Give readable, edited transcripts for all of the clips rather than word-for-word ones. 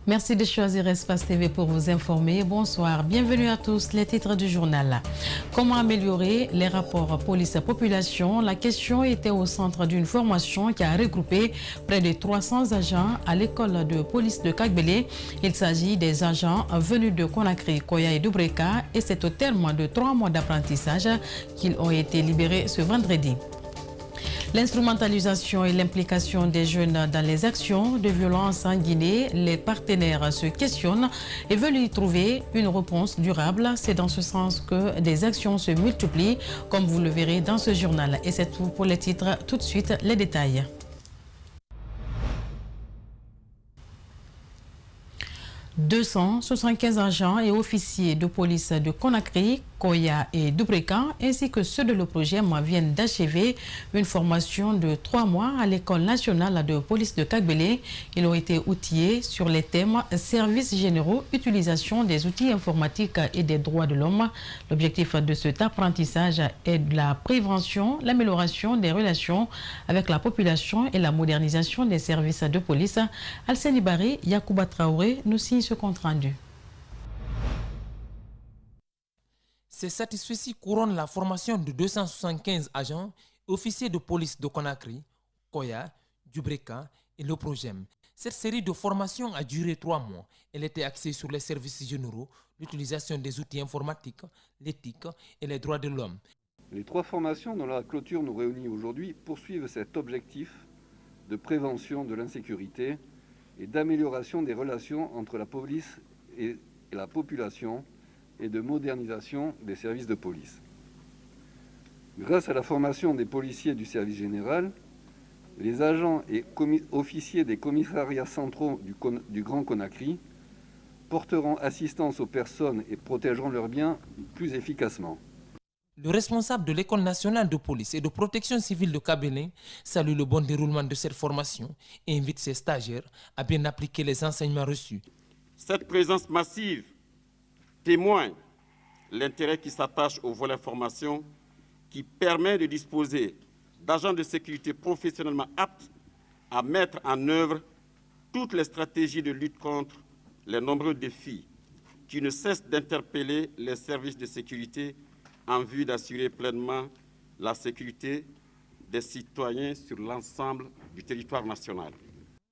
Merci de choisir Espace TV pour vous informer. Bonsoir, bienvenue à tous. Les titres du journal. Comment améliorer les rapports police-population? La question était au centre d'une formation qui a regroupé près de 300 agents à l'école de police de Kagbele. Il s'agit des agents venus de Conakry, Koya et Dubreka et c'est au terme de 3 mois d'apprentissage qu'ils ont été libérés ce vendredi. L'instrumentalisation et l'implication des jeunes dans les actions de violence en Guinée, les partenaires se questionnent et veulent y trouver une réponse durable. C'est dans ce sens que des actions se multiplient, comme vous le verrez dans ce journal. Et c'est tout pour les titres. Tout de suite, les détails. « 275 agents et officiers de police de Conakry, Koya et Dubreka, ainsi que ceux de l'OPROGEM viennent d'achever une formation de 3 mois à l'École nationale de police de Kagbele. Ils ont été outillés sur les thèmes services généraux, utilisation des outils informatiques et des droits de l'homme. L'objectif de cet apprentissage est de la prévention, l'amélioration des relations avec la population et la modernisation des services de police. Alseni Barry, Yacouba Traoré nous signe ce compte rendu. Ces satisfaits couronnent la formation de 275 agents et officiers de police de Conakry, Koya, Dubreka et l'OPROGEM. Cette série de formations a duré 3 mois. Elle était axée sur les services généraux, l'utilisation des outils informatiques, l'éthique et les droits de l'homme. Les 3 formations dont la clôture nous réunit aujourd'hui poursuivent cet objectif de prévention de l'insécurité et d'amélioration des relations entre la police et la population et de modernisation des services de police. Grâce à la formation des policiers du service général, les agents et officiers des commissariats centraux du Grand Conakry porteront assistance aux personnes et protégeront leurs biens plus efficacement. Le responsable de l'École nationale de police et de protection civile de Kabylie salue le bon déroulement de cette formation et invite ses stagiaires à bien appliquer les enseignements reçus. Cette présence massive témoigne l'intérêt qui s'attache au volet formation qui permet de disposer d'agents de sécurité professionnellement aptes à mettre en œuvre toutes les stratégies de lutte contre les nombreux défis qui ne cessent d'interpeller les services de sécurité en vue d'assurer pleinement la sécurité des citoyens sur l'ensemble du territoire national.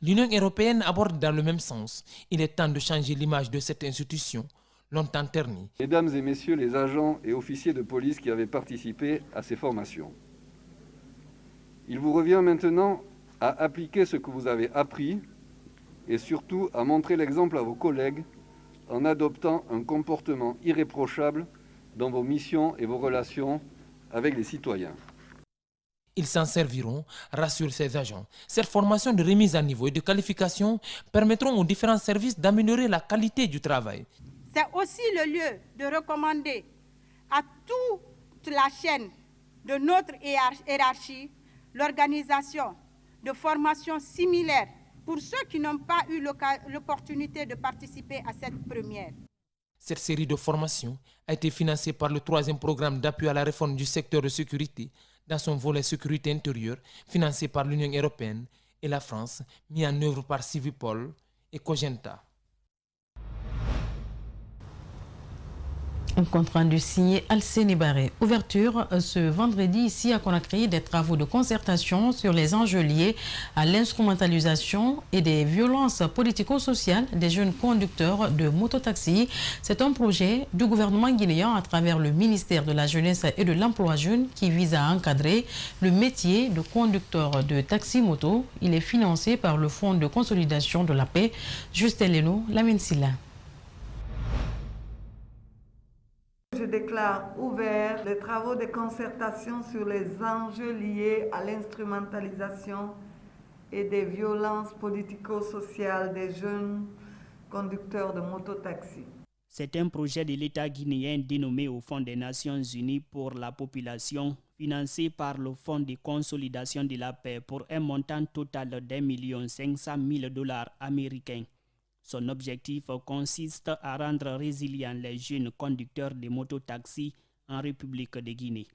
L'Union européenne aborde dans le même sens. Il est temps de changer l'image de cette institution, longtemps ternie. Mesdames et messieurs les agents et officiers de police qui avaient participé à ces formations, il vous revient maintenant à appliquer ce que vous avez appris et surtout à montrer l'exemple à vos collègues en adoptant un comportement irréprochable dans vos missions et vos relations avec les citoyens. Ils s'en serviront, rassurent ces agents. Cette formation de remise à niveau et de qualification permettront aux différents services d'améliorer la qualité du travail. C'est aussi le lieu de recommander à toute la chaîne de notre hiérarchie l'organisation de formations similaires pour ceux qui n'ont pas eu l'opportunité de participer à cette première. Cette série de formations a été financée par le 3e programme d'appui à la réforme du secteur de sécurité dans son volet sécurité intérieure, financé par l'Union européenne et la France, mis en œuvre par Civipol et Cogenta. Un compte rendu signé Alseni Baré. Ouverture ce vendredi ici à Conakry des travaux de concertation sur les enjeux liés à l'instrumentalisation et des violences politico-sociales des jeunes conducteurs de mototaxi. C'est un projet du gouvernement guinéen à travers le ministère de la Jeunesse et de l'Emploi jeune qui vise à encadrer le métier de conducteur de taxi-moto. Il est financé par le Fonds de consolidation de la paix. Juste Eleno, Lamine Silla. Je déclare ouverts les travaux de concertation sur les enjeux liés à l'instrumentalisation et des violences politico-sociales des jeunes conducteurs de mototaxi. C'est un projet de l'État guinéen dénommé au Fonds des Nations Unies pour la population, financé par le Fonds de consolidation de la paix pour un montant total de $1,500,000 américains. Son objectif consiste à rendre résilients les jeunes conducteurs de mototaxis en République de Guinée.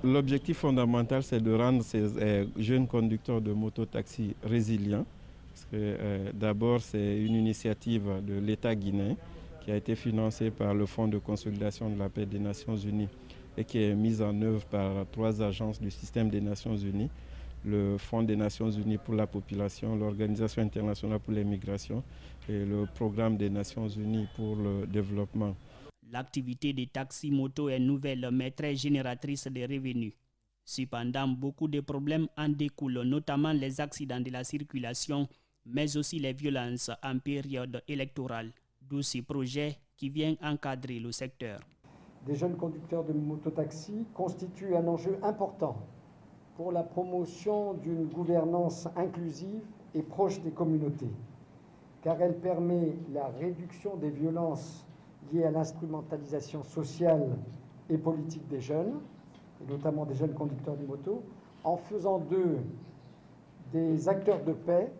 L'objectif fondamental, c'est de rendre ces jeunes conducteurs de mototaxis résilients Parce que d'abord, c'est une initiative de l'État guinéen qui a été financée par le Fonds de consolidation de la paix des Nations Unies et qui est mise en œuvre par 3 agences du système des Nations Unies, le Fonds des Nations Unies pour la population, l'Organisation internationale pour les migrations et le Programme des Nations Unies pour le développement. L'activité des taxis-motos est nouvelle mais très génératrice de revenus. Cependant, beaucoup de problèmes en découlent, notamment les accidents de la circulation, mais aussi les violences en période électorale, d'où ces projets qui viennent encadrer le secteur. Des jeunes conducteurs de mototaxi constituent un enjeu important pour la promotion d'une gouvernance inclusive et proche des communautés, car elle permet la réduction des violences liées à l'instrumentalisation sociale et politique des jeunes, et notamment des jeunes conducteurs de moto, en faisant d'eux des acteurs de paix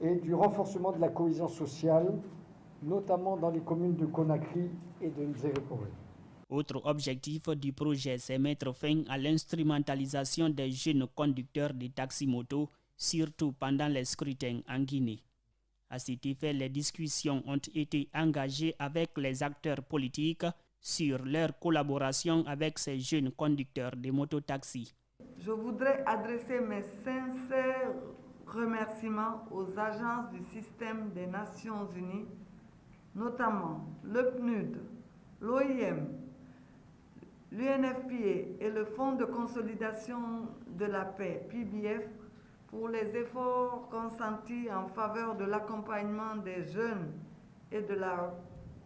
et du renforcement de la cohésion sociale, notamment dans les communes de Conakry et de Nzérékoré. Autre objectif du projet, c'est mettre fin à l'instrumentalisation des jeunes conducteurs de taxi-motos, surtout pendant les scrutins en Guinée. À cet effet, les discussions ont été engagées avec les acteurs politiques sur leur collaboration avec ces jeunes conducteurs de mototaxis. Je voudrais adresser mes sincères remerciements aux agences du système des Nations Unies, notamment le PNUD, l'OIM, l'UNFPA et le Fonds de consolidation de la paix, PBF, pour les efforts consentis en faveur de l'accompagnement des jeunes et de la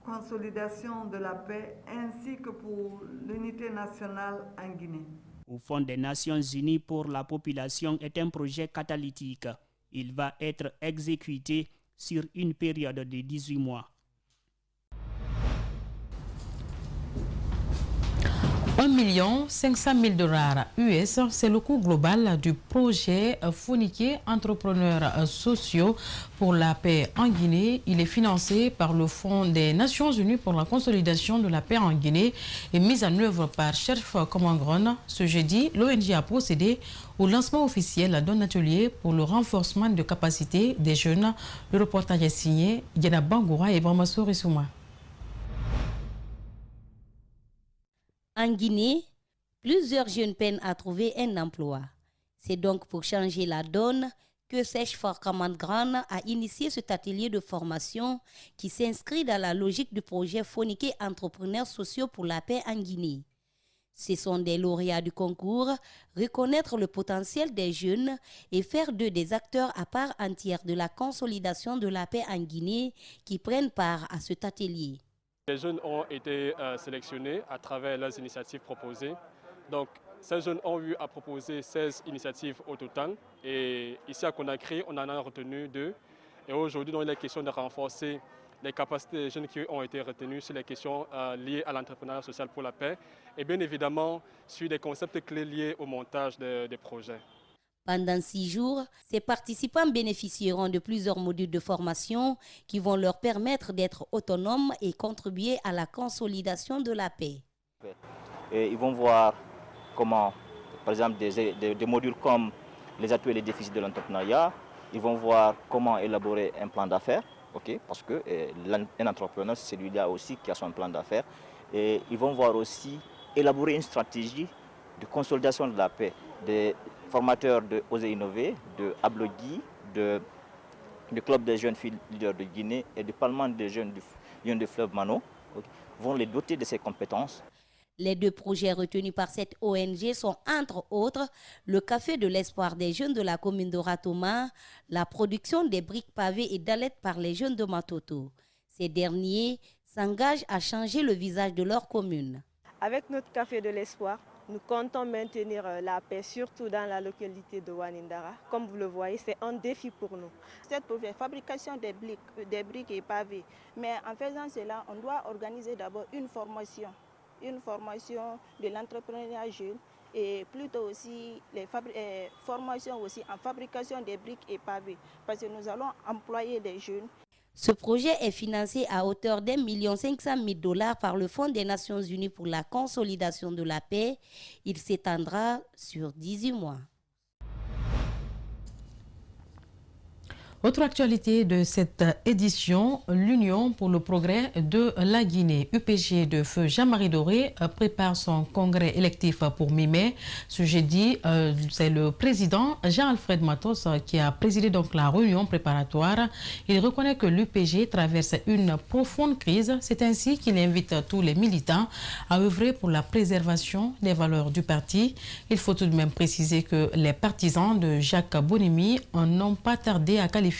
consolidation de la paix, ainsi que pour l'unité nationale en Guinée. Au Fonds des Nations Unies pour la population est un projet catalytique. Il va être exécuté sur une période de 18 mois. 1 500 000 $ US, c'est le coût global du projet Foniké Entrepreneurs Sociaux pour la paix en Guinée. Il est financé par le Fonds des Nations Unies pour la consolidation de la paix en Guinée et mis en œuvre par Chef Komangron. Ce jeudi, l'ONG a procédé au lancement officiel d'un atelier pour le renforcement de capacités des jeunes. Le reportage est signé Yana Bangoura et Bramasso Rissouma. En Guinée, plusieurs jeunes peinent à trouver un emploi. C'est donc pour changer la donne que Sechfor Kamandgran a initié cet atelier de formation qui s'inscrit dans la logique du projet Foniké Entrepreneurs Sociaux pour la paix en Guinée. Ce sont des lauréats du concours, reconnaître le potentiel des jeunes et faire d'eux des acteurs à part entière de la consolidation de la paix en Guinée qui prennent part à cet atelier. Les jeunes ont été sélectionnés à travers les initiatives proposées. Donc, ces jeunes ont eu à proposer 16 initiatives au total. Et ici à Conakry, on en a retenu 2. Et aujourd'hui, il est question de renforcer les capacités des jeunes qui ont été retenus sur les questions liées à l'entrepreneuriat social pour la paix. Et bien évidemment, sur des concepts clés liés au montage des projets. Pendant 6 jours, ces participants bénéficieront de plusieurs modules de formation qui vont leur permettre d'être autonomes et contribuer à la consolidation de la paix. Et ils vont voir comment, par exemple, des modules comme les atouts et les déficits de l'entrepreneuriat, ils vont voir comment élaborer un plan d'affaires, parce qu'un entrepreneur, c'est celui-là aussi qui a son plan d'affaires. Et ils vont voir aussi élaborer une stratégie de consolidation de la paix. Des formateurs de Oser Innover, de Ablogui, du Club des jeunes filles leaders de Guinée et du Parlement des jeunes du Lion de Fleuve Mano vont les doter de ces compétences. Les 2 projets retenus par cette ONG sont entre autres le Café de l'Espoir des jeunes de la commune de Ratoma, la production des briques pavées et dalettes par les jeunes de Matoto. Ces derniers s'engagent à changer le visage de leur commune. Avec notre Café de l'Espoir, nous comptons maintenir la paix, surtout dans la localité de Wanindara. Comme vous le voyez, c'est un défi pour nous. Cette fabrication des briques et pavés. Mais en faisant cela, on doit organiser d'abord une formation de l'entrepreneuriat jeune et plutôt aussi les formations aussi en fabrication des briques et pavés. Parce que nous allons employer des jeunes. Ce projet est financé à hauteur d'1 500 000 $ par le Fonds des Nations Unies pour la consolidation de la paix. Il s'étendra sur 18 mois. Autre actualité de cette édition, l'Union pour le progrès de la Guinée, UPG de feu Jean-Marie Doré, prépare son congrès électif pour mi-mai. Ce jeudi, c'est le président Jean-Alfred Matos qui a présidé donc la réunion préparatoire. Il reconnaît que l'UPG traverse une profonde crise. C'est ainsi qu'il invite tous les militants à œuvrer pour la préservation des valeurs du parti. Il faut tout de même préciser que les partisans de Jacques Bonimi n'ont pas tardé à qualifier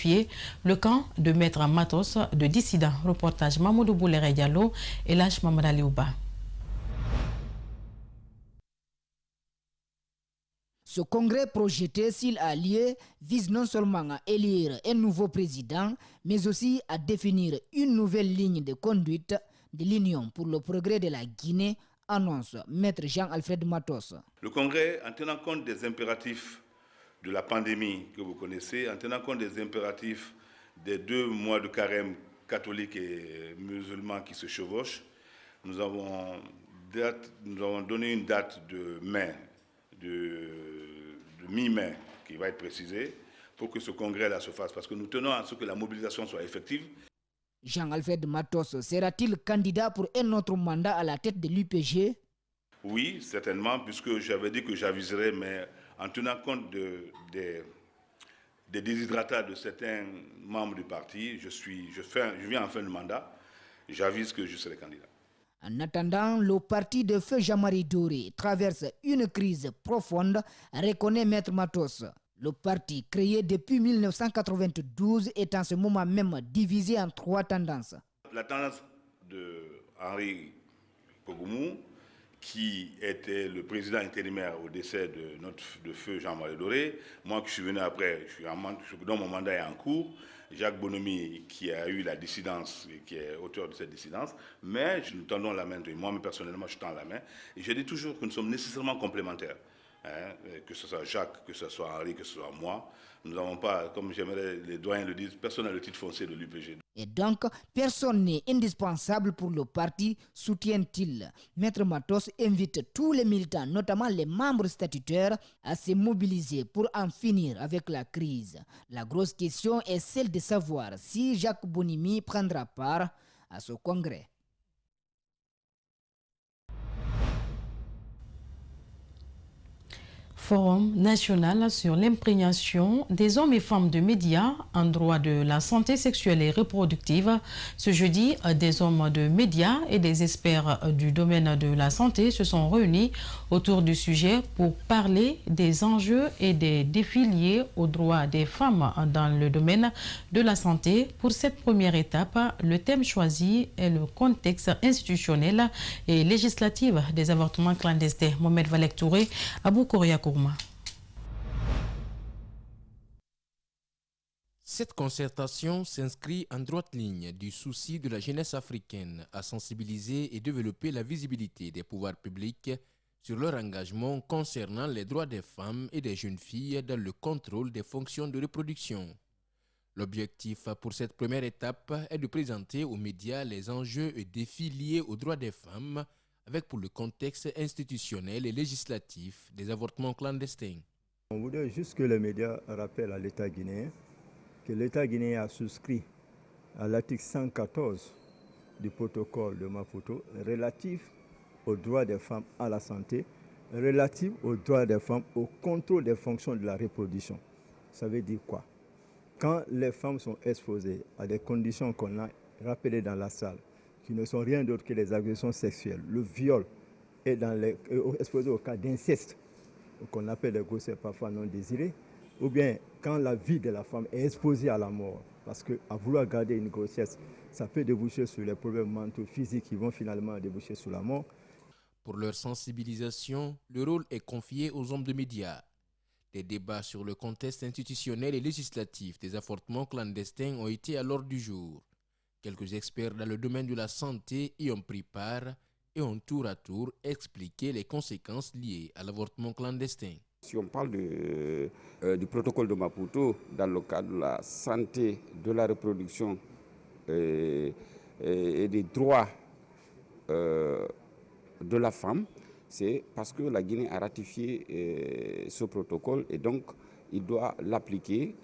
le camp de Maître Matos de dissident. Reportage Mamoudou Boulere Diallo et Lach Mamada Liouba. Ce congrès projeté, s'il a lieu, vise non seulement à élire un nouveau président, mais aussi à définir une nouvelle ligne de conduite de l'Union pour le progrès de la Guinée, annonce Maître Jean-Alfred Matos. Le congrès, en tenant compte des impératifs de la pandémie que vous connaissez, en tenant compte des impératifs des 2 mois de carême catholiques et musulmans qui se chevauchent, nous avons donné une date de mai, de mi-mai, qui va être précisée, pour que ce congrès-là se fasse, parce que nous tenons à ce que la mobilisation soit effective. Jean-Alfred Matos sera-t-il candidat pour un autre mandat à la tête de l'UPG? Oui, certainement, puisque j'avais dit que j'aviserais, mais en tenant compte des déshydratats de certains membres du parti, je viens en fin de mandat, j'avise que je serai candidat. En attendant, le parti de feu Jean-Marie Doré traverse une crise profonde, reconnaît Maître Matos. Le parti, créé depuis 1992, est en ce moment même divisé en 3 tendances. La tendance de Henri Pogoumou, qui était le président intérimaire au décès de feu Jean-Marie Doré. Moi qui suis venu après, dont mon mandat est en cours. Jacques Bonhomy qui a eu la dissidence, qui est auteur de cette dissidence. Mais nous tendons la main, moi personnellement je tends la main. Et je dis toujours que nous sommes nécessairement complémentaires. Que ce soit Jacques, que ce soit Henri, que ce soit moi. Nous n'avons pas, comme j'aimerais les doyens le disent, personne n'a le titre foncier de l'UPG. Et donc, personne n'est indispensable pour le parti, soutient-il. Maître Matos invite tous les militants, notamment les membres statutaires, à se mobiliser pour en finir avec la crise. La grosse question est celle de savoir si Jacques Bonimi prendra part à ce congrès. Forum national sur l'imprégnation des hommes et femmes de médias en droit de la santé sexuelle et reproductive. Ce jeudi, des hommes de médias et des experts du domaine de la santé se sont réunis autour du sujet pour parler des enjeux et des défis liés aux droits des femmes dans le domaine de la santé. Pour cette première étape, le thème choisi est le contexte institutionnel et législatif des avortements clandestins. Mohamed Valek Touré, Abou Koria Kourma. Cette concertation s'inscrit en droite ligne du souci de la jeunesse africaine à sensibiliser et développer la visibilité des pouvoirs publics sur leur engagement concernant les droits des femmes et des jeunes filles dans le contrôle des fonctions de reproduction. L'objectif pour cette première étape est de présenter aux médias les enjeux et défis liés aux droits des femmes avec pour le contexte institutionnel et législatif des avortements clandestins. On voudrait juste que les médias rappellent à l'État guinéen que l'État guinéen a souscrit à l'article 114 du protocole de Maputo relatif aux droits des femmes à la santé, relatif aux droits des femmes au contrôle des fonctions de la reproduction. Ça veut dire quoi? Quand les femmes sont exposées à des conditions qu'on a rappelées dans la salle, qui ne sont rien d'autre que les agressions sexuelles, le viol, et exposé au cas d'inceste, qu'on appelle des grossesses parfois non désirées, ou bien quand la vie de la femme est exposée à la mort, parce qu'à vouloir garder une grossesse, ça peut déboucher sur les problèmes mentaux, physiques qui vont finalement déboucher sur la mort. Pour leur sensibilisation, le rôle est confié aux hommes de médias. Des débats sur le contexte institutionnel et législatif des avortements clandestins ont été à l'ordre du jour. Quelques experts dans le domaine de la santé y ont pris part et ont tour à tour expliqué les conséquences liées à l'avortement clandestin. Si on parle du protocole de Maputo dans le cadre de la santé, de la reproduction et des droits de la femme, c'est parce que la Guinée a ratifié ce protocole et donc il doit l'appliquer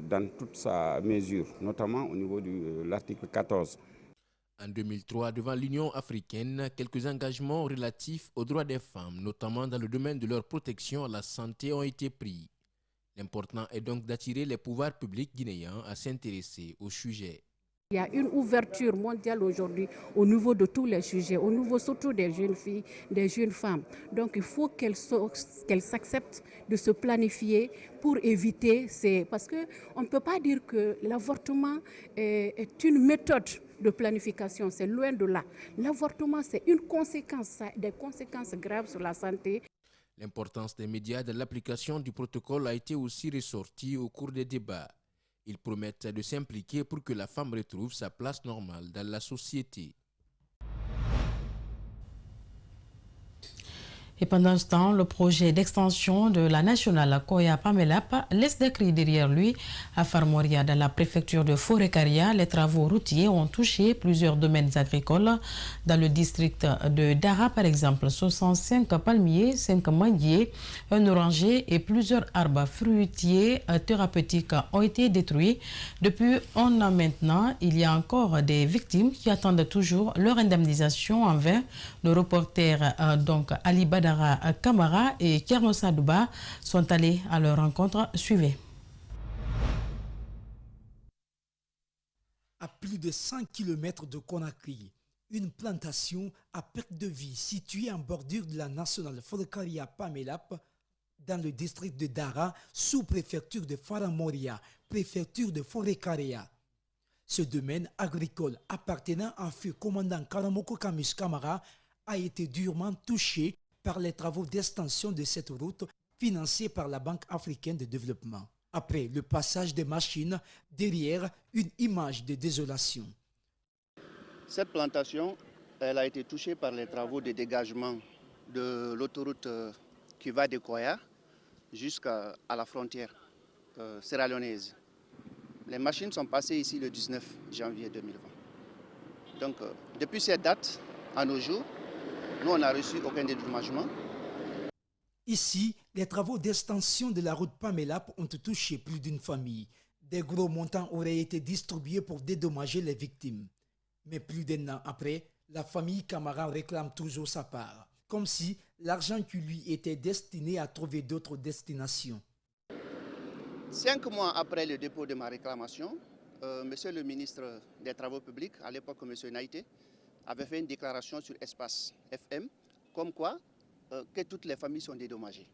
dans toute sa mesure, notamment au niveau de l'article 14. En 2003, devant l'Union africaine, quelques engagements relatifs aux droits des femmes, notamment dans le domaine de leur protection à la santé, ont été pris. L'important est donc d'attirer les pouvoirs publics guinéens à s'intéresser au sujet. Il y a une ouverture mondiale aujourd'hui au niveau de tous les sujets, au niveau surtout des jeunes filles, des jeunes femmes. Donc il faut qu'elles s'acceptent de se planifier pour éviter parce qu'on ne peut pas dire que l'avortement est une méthode de planification, c'est loin de là. L'avortement, c'est une conséquence, ça a des conséquences graves sur la santé. L'importance des médias dans l'application du protocole a été aussi ressortie au cours des débats. Ils promettent de s'impliquer pour que la femme retrouve sa place normale dans la société. Et pendant ce temps, le projet d'extension de la nationale Koya-Pamelap laisse des cris derrière lui. À Farmoria, dans la préfecture de Forêt-Caria, les travaux routiers ont touché plusieurs domaines agricoles. Dans le district de Dara, par exemple, 65 palmiers, 5 manguiers, un oranger et plusieurs arbres fruitiers thérapeutiques ont été détruits. Depuis un an maintenant, il y a encore des victimes qui attendent toujours leur indemnisation en vain. Nos reporters, donc Ali Badara Kamara et Kerno Sadouba, sont allés à leur rencontre. Suivez. À plus de 100 km de Conakry, une plantation à perte de vie située en bordure de la nationale Forêt-Caria-Pamelap dans le district de Dara, sous-préfecture de Faramoria, préfecture de Forêt-Caria. Ce domaine agricole appartenant à feu commandant Karamoko Kamus Kamara a été durement touché par les travaux d'extension de cette route financée par la Banque africaine de développement. Après le passage des machines, derrière une image de désolation. Cette plantation, elle a été touchée par les travaux de dégagement de l'autoroute qui va de Koya jusqu'à la frontière sierra-léonaise. Les machines sont passées ici le 19 janvier 2020. Donc, depuis cette date, à nos jours, nous, on n'a reçu aucun dédommagement. Ici, les travaux d'extension de la route Pamelap ont touché plus d'une famille. Des gros montants auraient été distribués pour dédommager les victimes. Mais plus d'un an après, la famille Kamara réclame toujours sa part, comme si l'argent qui lui était destiné à trouver d'autres destinations. 5 mois après le dépôt de ma réclamation, monsieur le ministre des Travaux publics, à l'époque monsieur Naïté, avait fait une déclaration sur Espace FM, comme quoi que toutes les familles sont dédommagées.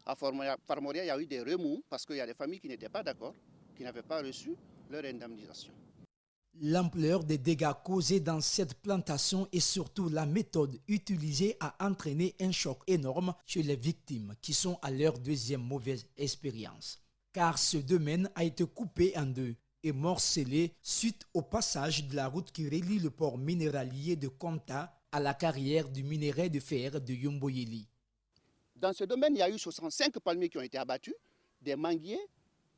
À Farmoria, il y a eu des remous parce qu'il y a des familles qui n'étaient pas d'accord, qui n'avaient pas reçu leur indemnisation. L'ampleur des dégâts causés dans cette plantation et surtout la méthode utilisée a entraîné un choc énorme chez les victimes qui sont à leur deuxième mauvaise expérience. Car ce domaine a été coupé en deux et morcelé suite au passage de la route qui relie le port minéralier de Konta à la carrière du minerai de fer de Yomboyeli. Dans ce domaine, il y a eu 65 palmiers qui ont été abattus, des manguiers,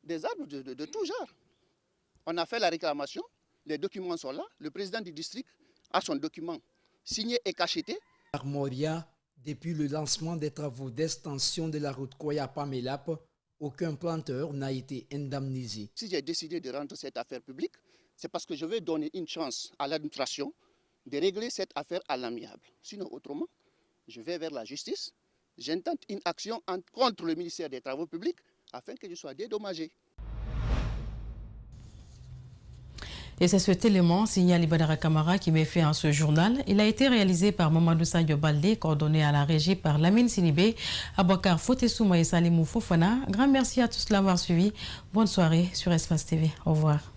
des arbres de tout genre. On a fait la réclamation, les documents sont là, le président du district a son document signé et cacheté. Farmoria, depuis le lancement des travaux d'extension de la route Koya-Pamelap, aucun planteur n'a été indemnisé. Si j'ai décidé de rendre cette affaire publique, c'est parce que je vais donner une chance à l'administration de régler cette affaire à l'amiable. Sinon, autrement, je vais vers la justice, j'intente une action contre le ministère des Travaux publics afin que je sois dédommagé. Et c'est cet élément, signale Badara Kamara, qui met fait en ce journal. Il a été réalisé par Mamadou Sadio Baldé, coordonné à la régie par Lamine Sinibé, Abakar Fotesouma et Salimou Fofana. Grand merci à tous de l'avoir suivi. Bonne soirée sur Espace TV. Au revoir.